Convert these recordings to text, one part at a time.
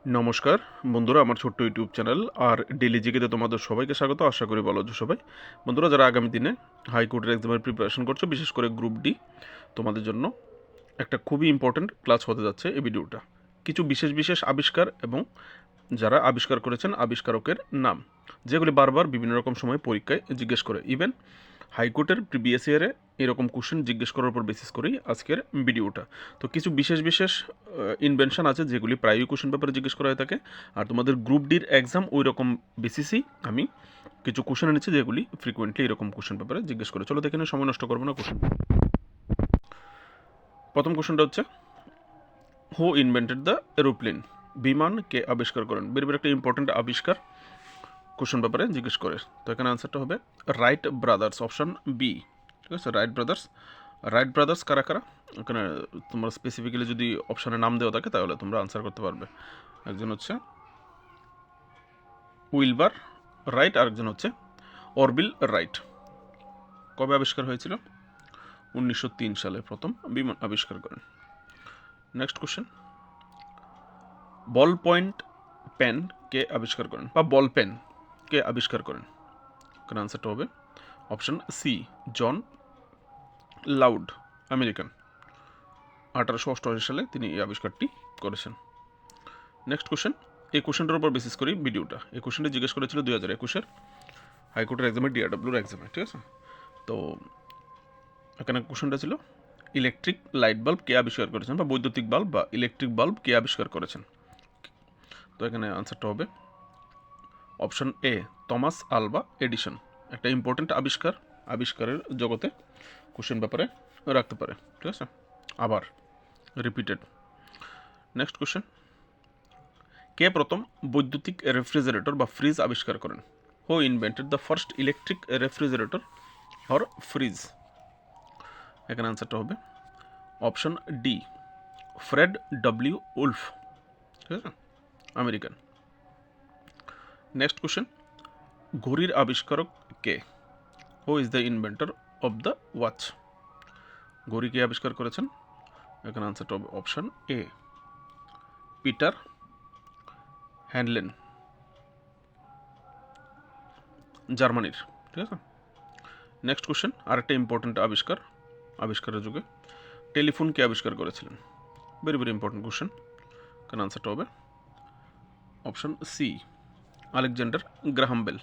নমস্কার বন্ধুরা, আমার ছোট্ট ইউটিউব চ্যানেল আর ডেলি জিকেতে তোমাদের সবাইকে স্বাগত। আশা করি ভালো আছো সবাই। বন্ধুরা, যারা আগামী দিনে হাইকোর্টের এক্সামের প্রিপারেশন করছো, বিশেষ করে গ্রুপ ডি, তোমাদের জন্য একটা খুবই ইম্পর্ট্যান্ট ক্লাস হতে যাচ্ছে এই ভিডিওটা। কিছু বিশেষ বিশেষ আবিষ্কার এবং যারা আবিষ্কার করেছেন আবিষ্কারকের নাম, যেগুলি বারবার বিভিন্ন রকম সময় পরীক্ষায় জিজ্ঞেস করে। ইভেন হাইকোর্টের প্রিভিয়াস ইয়ারে এরকম কোশ্চেন জিজ্ঞেস করার উপর বেসিস করেই আজকের ভিডিওটা। তো কিছু বিশেষ বিশেষ ইনভেনশন আছে যেগুলি প্রায়ই কোশ্চেন পেপারে জিজ্ঞেস করা হয়ে থাকে, আর তোমাদের গ্রুপ ডির এক্সাম ওই রকম বেসিসেই আমি কিছু কোশ্চেন এনেছি যেগুলি ফ্রিকোয়েন্টলি এরকম কোশ্চেন পেপারে জিজ্ঞেস করে। চলো দেখে নিই, সময় নষ্ট করবো না। কোশ্চেন, প্রথম কোশ্চেনটা হচ্ছে, হু ইনভেন্টেড দ্য এরোপ্লেন? বিমান কে আবিষ্কার করেন? বের একটা ইম্পর্টেন্ট আবিষ্কার কোশ্চেন পেপারে জিজ্ঞেস করে। তো এখানে আনসারটা হবে রাইট ব্রাদার্স, অপশন বি। ঠিক আছে, রাইট ব্রাদার্স। রাইট ব্রাদার্স কারা কারা, এখানে তোমরা স্পেসিফিক্যালি যদি অপশানে নাম দেওয়া থাকে তাহলে তোমরা আনসার করতে পারবে। একজন হচ্ছে উইলবার রাইট, আরেকজন হচ্ছে অরবিল রাইট। কবে আবিষ্কার হয়েছিল? 1903 সালে প্রথম বিমান আবিষ্কার করেন। Next question, ball point pen কে আবিষ্কার করেন, বা বল পেন কে আবিষ্কার করেন? এখানে আনসারটা হবে অপশন সি, জন লাউড, আমেরিকান। 1888 সালে তিনি এই আবিষ্কারটি করেছেন। নেক্সট কোশ্চেন, এই কোশ্চেনটার উপর বেসিস করি ভিডিওটা। এই কোশ্চেনটা জিজ্ঞেস করেছিল 2021-এর হাইকোর্টের এক্সামে, ডিআরডব্লিউর এক্সামে। ঠিক আছে, তো এখানে কোশ্চেনটা ছিল ইলেকট্রিক লাইট বাল্ব কে আবিষ্কার করেছেন, বা বৈদ্যুতিক বাল্ব বা ইলেকট্রিক বাল্ব কে আবিষ্কার করেছেন? তো এখানে আনসারটা হবে option A, Thomas Alva Edison. একটা ইম্পর্টেন্ট আবিষ্কার, আবিষ্কারের জগতে কোশ্চেন ব্যাপারে রাখতে পারে। ঠিক আছে, আবার রিপিটেড। নেক্সট কোশ্চেন, কে প্রথম বৈদ্যুতিক রেফ্রিজারেটর বা ফ্রিজ আবিষ্কার করেন? Who invented the first electric refrigerator or fridge? এখানে আনসারটা হবে option D, Fred W Wolf. ঠিক আছে, আমেরিকান। নেক্সট কোশ্চেন, ঘড়ির আবিষ্কারক কে? Who is the inventor of the watch? ঘড়ি কে আবিষ্কার করেছেন? এখানে আনসারটা হবে অপশন এ, পিটার হ্যান্ডলেন, জার্মানির। ঠিক আছে। নেক্সট কোশ্চেন, আরেকটা ইম্পর্টেন্ট আবিষ্কার, আবিষ্কারের যুগে টেলিফোন কে আবিষ্কার করেছিলেন? Very very important question. কারণ আনসারটা হবে option C, Alexander Graham Bell.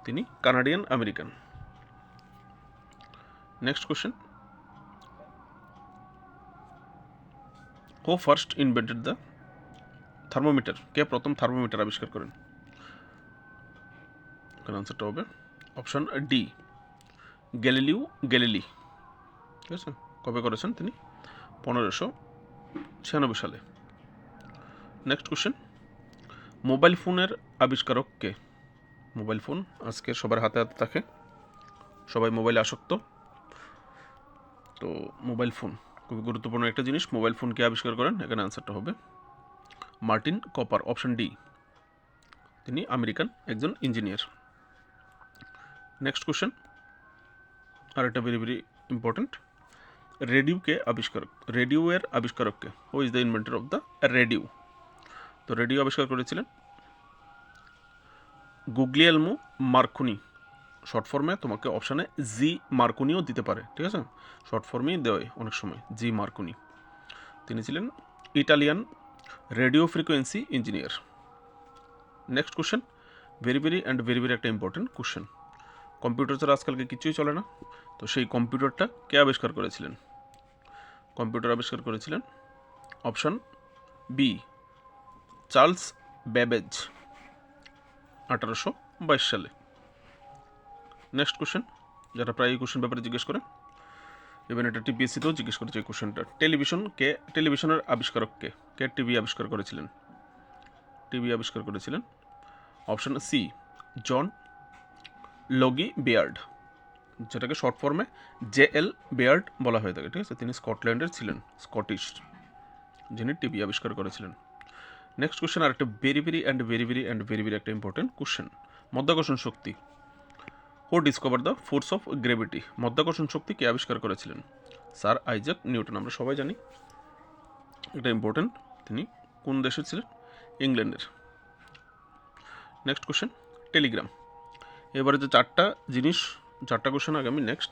তিনি Canadian American. Next question, who first invented the thermometer? কে প্রথম থার্মোমিটার আবিষ্কার করেন? কারণ আনসারটা হবে অপশন ডি, গ্যালিলিও গ্যালিলি। ঠিক আছে, কবে করেছেন তিনি? 1596 সালে। নেক্সট কোশ্চেন, মোবাইল ফোনের আবিষ্কারক কে? মোবাইল ফোন আজকে সবার হাতে হাতে থাকে, সবাই মোবাইলে আসক্ত। তো মোবাইল ফোন খুবই গুরুত্বপূর্ণ একটা জিনিস। মোবাইল ফোন কে আবিষ্কার করেন? এখানে আনসারটা হবে মার্টিন কপার, অপশন ডি। তিনি আমেরিকান একজন ইঞ্জিনিয়ার। নেক্সট কোশ্চেন, আর একটা ভেরি ভেরি ইম্পর্টেন্ট, রেডিওকে আবিষ্কারক, রেডিওয়ের আবিষ্কারককে? Who is the inventor of the radio? তো রেডিও আবিষ্কার করেছিলেন গুগলিয়েলমো মার্কনি। শর্ট ফর্মে তোমাকে অপশানে জি মার্কনিও দিতে পারে। ঠিক আছে, শর্ট ফর্মেই দেওয়া অনেক সময় জি মার্কনি। তিনি ছিলেন Italian radio frequency engineer. Next question, very very and very very একটা ইম্পর্টেন্ট কোশ্চেন। কম্পিউটার ছাড়া আজকালকে কিছুই চলে না, তো সেই কম্পিউটারটা কে আবিষ্কার করেছিলেন? কম্পিউটার আবিষ্কার করেছিলেন অপশন বি, চার্লস ব্যাবেজ, 1822 সালে। নেক্সট কোশ্চেন, যারা প্রায় এই কোশ্চেন ব্যাপারে জিজ্ঞেস করে, ইভেন এটা টিপিএসসিতেও জিজ্ঞেস করেছে এই কোশ্চেনটা। টেলিভিশন কে, টেলিভিশনের আবিষ্কারক কে? কে টিভি আবিষ্কার করেছিলেন? টিভি আবিষ্কার করেছিলেন অপশন সি, জন লগি বেয়ার্ড, যেটাকে শর্ট ফর্মে জে.এল. বেয়ার্ড বলা হয়ে থাকে। ঠিক আছে, তিনি স্কটল্যান্ডের ছিলেন, স্কটিশ, যিনি টিভি আবিষ্কার করেছিলেন। নেক্সট কোশ্চেন, আর একটা very very and very very and very very একটা ইম্পর্টেন্ট কোশ্চেন, মধ্যাকর্ষণ শক্তি। Who discover the force of gravity? মধ্যাকর্ষণ শক্তি কে আবিষ্কার করেছিলেন? Sir Isaac Newton. আমরা সবাই জানি, এটা ইম্পর্টেন্ট, তিনি কোন দেশের ছিলেন? ইংল্যান্ডের। Next question, Telegram. এবারে যে চারটা কোশ্চেন আগামী নেক্সট,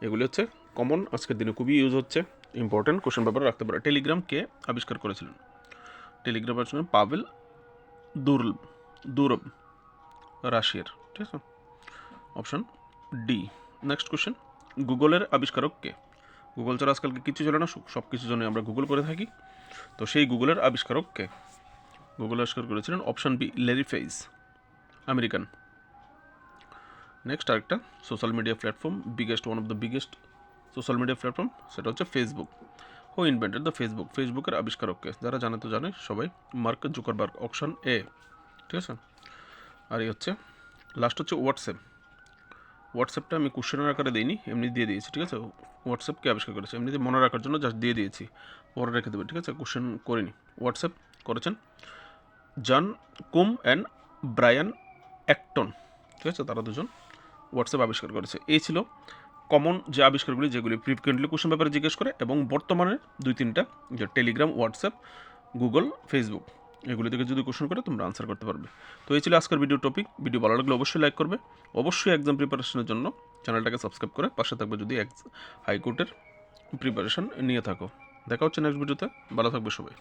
এগুলি হচ্ছে কমন, আজকের দিনে খুবই ইউজ হচ্ছে, ইম্পর্টেন্ট কোশ্চেন পেপারে রাখতে পারে। টেলিগ্রাম কে আবিষ্কার করেছিলেন? টেলিগ্রাম ছিলেন পাভেল দুরব, রাশিয়ার। ঠিক আছে, অপশন ডি। নেক্সট কোশ্চেন, গুগলের আবিষ্কারক কে? গুগল ছাড়া আজকালকে কিছু চলে না, সব কিছুর জন্য আমরা গুগল করে থাকি। তো সেই গুগলের আবিষ্কারক কে? গুগল আবিষ্কার করেছিলেন option B, Larry Page, American. Next আরেকটা social media platform, one of the biggest social media platform, সেটা হচ্ছে Facebook. Who invented the Facebook? ফেসবুকের আবিষ্কারক কে? যারা জানে তো জানে সবাই, মার্ক জুকারবার্গ, অপশন এ। ঠিক আছে, আর এই হচ্ছে লাস্ট হচ্ছে হোয়াটসঅ্যাপটা আমি কোশ্চেনের আকারে দিইনি, এমনি দিয়ে দিয়েছি। ঠিক আছে, হোয়াটসঅ্যাপ কে আবিষ্কার করেছে? এমনিতে মনে রাখার জন্য জাস্ট দিয়ে দিয়েছি, পরে রেখে দেবে। ঠিক আছে, কোশ্চেন করিনি। হোয়াটসঅ্যাপ করেছেন জন কুম অ্যান্ড ব্রায়ান অ্যাক্টন। ঠিক আছে, তারা দুজন হোয়াটসঅ্যাপ আবিষ্কার করেছে। এই ছিল কমন যে আবিষ্কারগুলি, যেগুলি ফ্রিকুয়েন্টলি কোশ্চেন পেপারে জিজ্ঞেস করে, এবং বর্তমানে 2-3টা, যে টেলিগ্রাম, হোয়াটসঅ্যাপ, গুগল, ফেসবুক, এগুলি থেকে যদি কোশ্চেন করে তোমরা আনসার করতে পারবে। তো এই ছিল আজকের ভিডিও টপিক। ভিডিও ভালো লাগলে অবশ্যই লাইক করবে, অবশ্যই এক্সাম প্রিপারেশনের জন্য চ্যানেলটাকে সাবস্ক্রাইব করে পাশে থাকবে যদি হাইকোর্টের প্রিপারেশন নিয়ে থাকো। দেখা হচ্ছে নেক্সট ভিডিওতে, ভালো থাকবে সবাই।